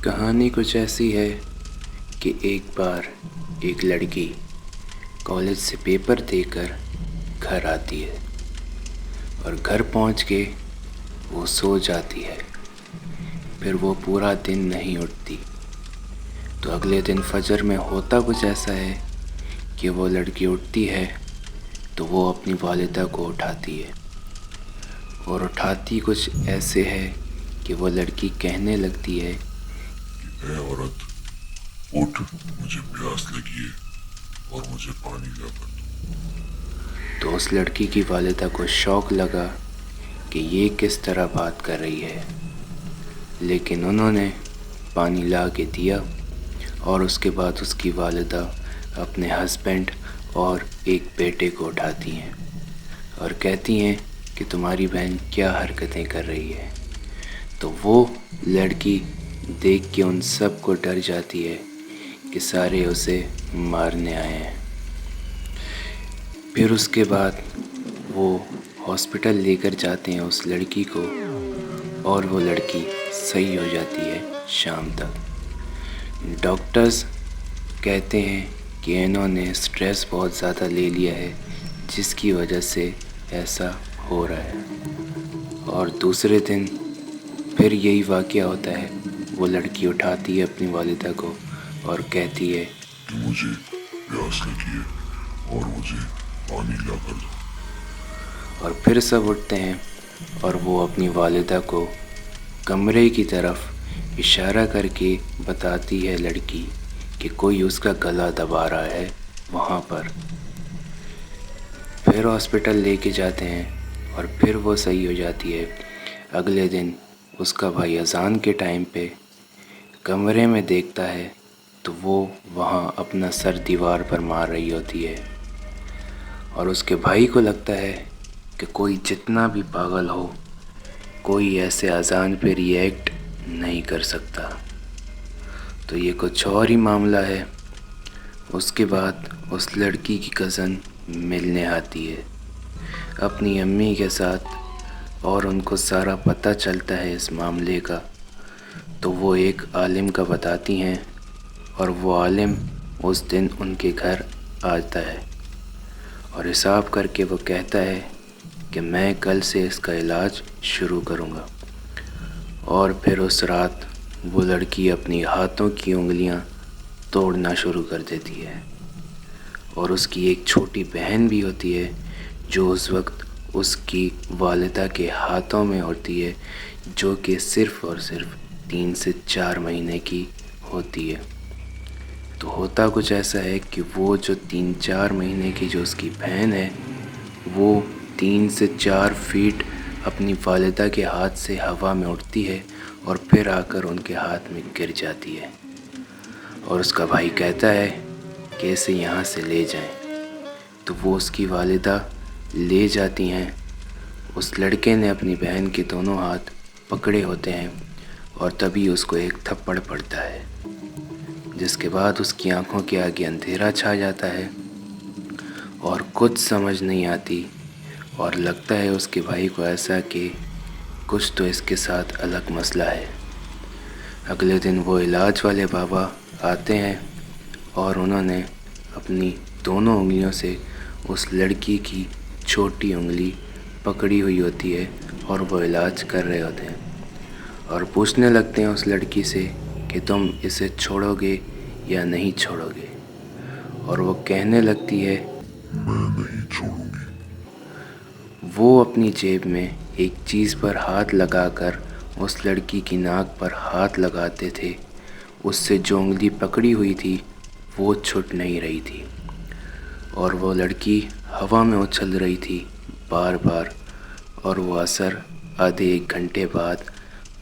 कहानी कुछ ऐसी है कि एक बार एक लड़की कॉलेज से पेपर देकर घर आती है और घर पहुंच के वो सो जाती है। फिर वो पूरा दिन नहीं उठती। तो अगले दिन फजर में होता कुछ ऐसा है कि वो लड़की उठती है तो वो अपनी वालिदा को उठाती है और उठाती कुछ ऐसे है कि वो लड़की कहने लगती है, ऐ औरत, उठ, मुझे प्यास लगी है और मुझे पानी लाकर दो। तो उस लड़की की वालिदा को शौक लगा कि ये किस तरह बात कर रही है, लेकिन उन्होंने पानी ला के दिया और उसके बाद उसकी वालिदा अपने हस्बैंड और एक बेटे को उठाती हैं और कहती हैं कि तुम्हारी बहन क्या हरकतें कर रही है। तो वो लड़की देख के उन सब को डर जाती है कि सारे उसे मारने आए हैं। फिर उसके बाद वो हॉस्पिटल लेकर जाते हैं उस लड़की को और वो लड़की सही हो जाती है शाम तक। डॉक्टर्स कहते हैं कि इन्होंने स्ट्रेस बहुत ज़्यादा ले लिया है जिसकी वजह से ऐसा हो रहा है। और दूसरे दिन फिर यही वाक़या होता है। वो लड़की उठाती है अपनी वालिदा को और कहती है कि मुझे प्यास लगी है और मुझे पानी लाकर दो। और फिर सब उठते हैं और वो अपनी वालिदा को कमरे की तरफ इशारा करके बताती है लड़की कि कोई उसका गला दबा रहा है वहाँ पर। फिर हॉस्पिटल लेके जाते हैं और फिर वो सही हो जाती है। अगले दिन उसका भाई अज़ान के टाइम पे कमरे में देखता है तो वो वहाँ अपना सर दीवार पर मार रही होती है और उसके भाई को लगता है कि कोई जितना भी पागल हो, कोई ऐसे अज़ान पे रिएक्ट नहीं कर सकता। तो ये कुछ और ही मामला है। उसके बाद उस लड़की की कज़न मिलने आती है अपनी अम्मी के साथ और उनको सारा पता चलता है इस मामले का। तो वो एक आलिम का बताती हैं और वो आलिम उस दिन उनके घर आता है और हिसाब करके वो कहता है कि मैं कल से इसका इलाज शुरू करूँगा। और फिर उस रात वो लड़की अपनी हाथों की उंगलियां तोड़ना शुरू कर देती है और उसकी एक छोटी बहन भी होती है जो उस वक्त उसकी वालिदा के हाथों में होती है, जो कि सिर्फ़ और सिर्फ 3 से 4 महीने की होती है। तो होता कुछ ऐसा है कि वो जो 3-4 महीने की जो उसकी बहन है वो 3 से 4 फीट अपनी वालिदा के हाथ से हवा में उड़ती है और फिर आकर उनके हाथ में गिर जाती है और उसका भाई कहता है कि इसे यहाँ से ले जाएं। तो वो उसकी वालिदा ले जाती हैं। उस लड़के ने अपनी बहन के दोनों हाथ पकड़े होते हैं और तभी उसको एक थप्पड़ पड़ता है, जिसके बाद उसकी आंखों के आगे अंधेरा छा जाता है और कुछ समझ नहीं आती और लगता है उसके भाई को ऐसा कि कुछ तो इसके साथ अलग मसला है। अगले दिन वो इलाज वाले बाबा आते हैं और उन्होंने अपनी दोनों उंगलियों से उस लड़की की छोटी उंगली पकड़ी हुई होती है और वो इलाज कर रहे होते हैं और पूछने लगते हैं उस लड़की से कि तुम इसे छोड़ोगे या नहीं छोड़ोगे। और वो कहने लगती है, मैं नहीं छोड़ूंगी। वो अपनी जेब में एक चीज़ पर हाथ लगाकर उस लड़की की नाक पर हाथ लगाते थे। उससे जो उंगली पकड़ी हुई थी वो छूट नहीं रही थी और वो लड़की हवा में उछल रही थी बार बार और वो असर आधे 1 घंटे बाद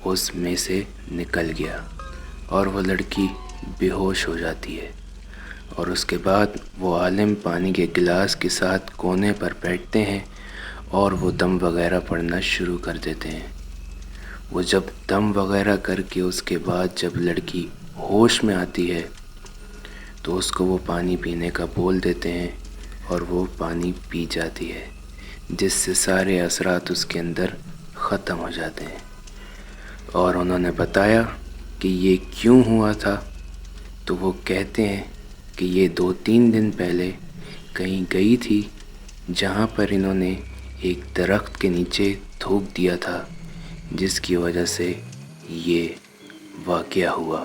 उसमें से निकल गया और वो लड़की बेहोश हो जाती है। और उसके बाद वो आलिम पानी के गिलास के साथ कोने पर बैठते हैं और वो दम वगैरह पड़ना शुरू कर देते हैं। वो जब दम वगैरह करके उसके बाद जब लड़की होश में आती है तो उसको वो पानी पीने का बोल देते हैं और वो पानी पी जाती है, जिससे सारे असरात उसके अंदर ख़त्म हो जाते हैं। और उन्होंने बताया کہ یہ کیوں ہوا تھا تو وہ کہتے ہیں کہ یہ 2-3 دن پہلے کہیں گئی تھی جہاں پر انہوں نے ایک درخت کے نیچے تھوک دیا تھا، جس کی وجہ سے یہ واقعہ ہوا۔